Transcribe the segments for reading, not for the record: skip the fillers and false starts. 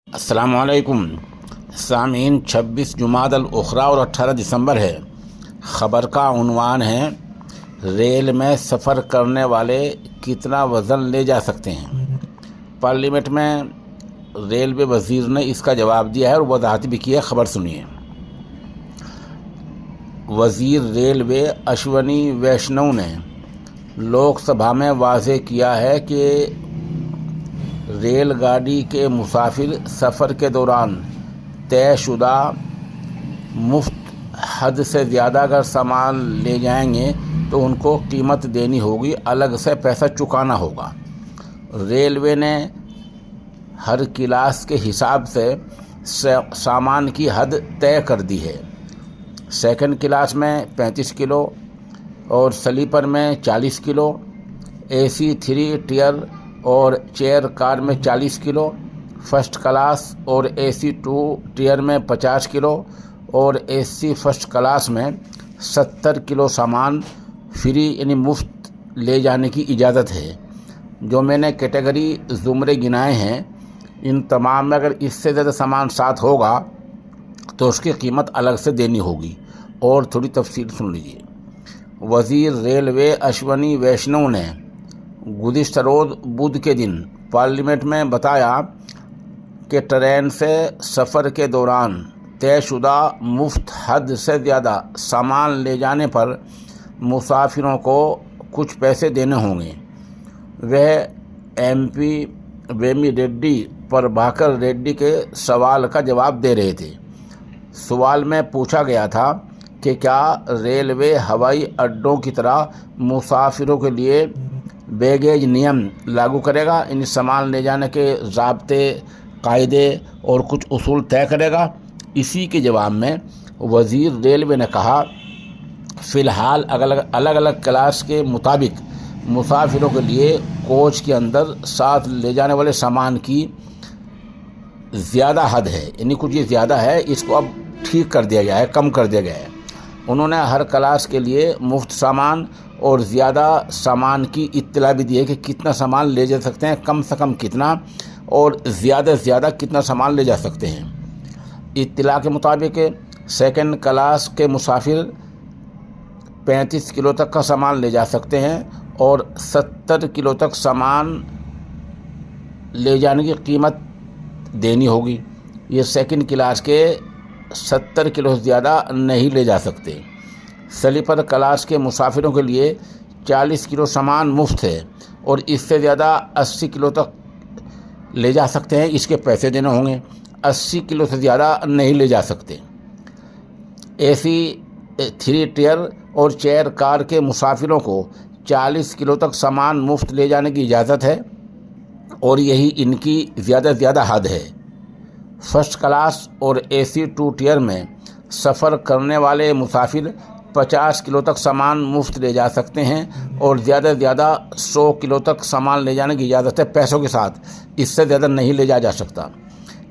अस्सलाम वालेकुम सामीन। 26 जुमादल उखरा और 18 दिसंबर है। ख़बर का उन्वान है, रेल में सफ़र करने वाले कितना वज़न ले जा सकते हैं। पार्लियामेंट में रेलवे वज़ीर ने इसका जवाब दिया है और वजाहत भी की है। ख़बर सुनिए। वज़ीर रेलवे अश्वनी वैष्णव ने लोकसभा में वाज़ेह किया है कि रेलगाड़ी के मुसाफिर सफ़र के दौरान तयशुदा मुफ्त हद से ज़्यादा अगर सामान ले जाएंगे तो उनको कीमत देनी होगी, अलग से पैसा चुकाना होगा। रेलवे ने हर क्लास के हिसाब से सामान की हद तय कर दी है। सेकंड क्लास में 35 किलो और स्लीपर में 40 किलो, AC 3 टियर और चेयर कार में 40 किलो, फर्स्ट क्लास और AC 2 टियर में 50 किलो और AC फर्स्ट क्लास में 70 किलो सामान फ्री यानी मुफ्त ले जाने की इजाज़त है। जो मैंने कैटेगरी ज़ुमरे गिनाए हैं, इन तमाम में अगर इससे ज़्यादा सामान साथ होगा तो उसकी कीमत अलग से देनी होगी। और थोड़ी तफसील सुन लीजिए। वज़ीर रेलवे अश्वनी वैष्णव ने गुज़िश्ता रोज़ बुध के दिन पार्लियामेंट में बताया कि ट्रेन से सफ़र के दौरान तयशुदा मुफ्त हद से ज़्यादा सामान ले जाने पर मुसाफिरों को कुछ पैसे देने होंगे। वह MP वेमी रेड्डी प्रभाकर रेड्डी के सवाल का जवाब दे रहे थे। सवाल में पूछा गया था कि क्या रेलवे हवाई अड्डों की तरह मुसाफिरों के लिए बैगेज नियम लागू करेगा, इन सामान ले जाने के ज़ाब्ते, कायदे और कुछ उसूल तय करेगा। इसी के जवाब में वज़ीर रेलवे ने कहा, फ़िलहाल अलग अलग क्लास के मुताबिक मुसाफिरों के लिए कोच के अंदर साथ ले जाने वाले सामान की ज़्यादा हद है, यानी कुछ ये ज़्यादा है, इसको अब ठीक कर दिया गया है, कम कर दिया गया है। उन्होंने हर क्लास के लिए मुफ्त सामान और ज़्यादा सामान की इत्तला भी दी है कि कितना सामान ले जा सकते हैं, कम से कम कितना और ज़्यादा से ज़्यादा कितना सामान ले जा सकते हैं। इत्तला के मुताबिक सेकंड क्लास के मुसाफिर 35 किलो तक का सामान ले जा सकते हैं और 70 किलो तक सामान ले जाने की कीमत देनी होगी। ये सेकंड क्लास के 70 किलो से ज़्यादा नहीं ले जा सकते। स्लीपर क्लास के मुसाफिरों के लिए 40 किलो सामान मुफ्त है और इससे ज़्यादा 80 किलो तक ले जा सकते हैं, इसके पैसे देने होंगे। 80 किलो से ज़्यादा नहीं ले जा सकते। AC 3 टियर और चेयर कार के मुसाफिरों को 40 किलो तक सामान मुफ्त ले जाने की इजाज़त है और यही इनकी ज़्यादा से ज़्यादा हद है। फर्स्ट क्लास और AC 2 टियर में सफ़र करने वाले मुसाफिर 50 किलो तक सामान मुफ्त ले जा सकते हैं और ज़्यादा से ज़्यादा 100 किलो तक सामान ले जाने की इजाज़त है पैसों के साथ, इससे ज़्यादा नहीं ले जा सकता।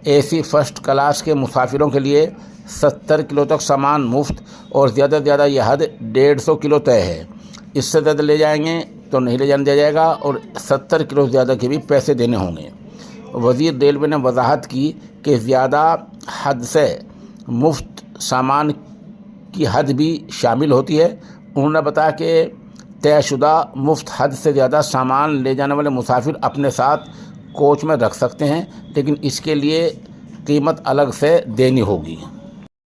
AC फर्स्ट क्लास के मुसाफिरों के लिए 70 किलो तक सामान मुफ्त और ज़्यादा से ज़्यादा यह हद 150 किलो तय है, इससे ज़्यादा ले जाएंगे तो नहीं ले जाने दिया जाएगा और 70 किलो से ज़्यादा के भी पैसे देने होंगे। वज़ीर रेलवे ने वजाहत की कि ज़्यादा हद से मुफ्त सामान की हद भी शामिल होती है। उन्होंने बताया कि तयशुदा मुफ्त हद से ज़्यादा सामान ले जाने वाले मुसाफिर अपने साथ कोच में रख सकते हैं, लेकिन इसके लिए कीमत अलग से देनी होगी।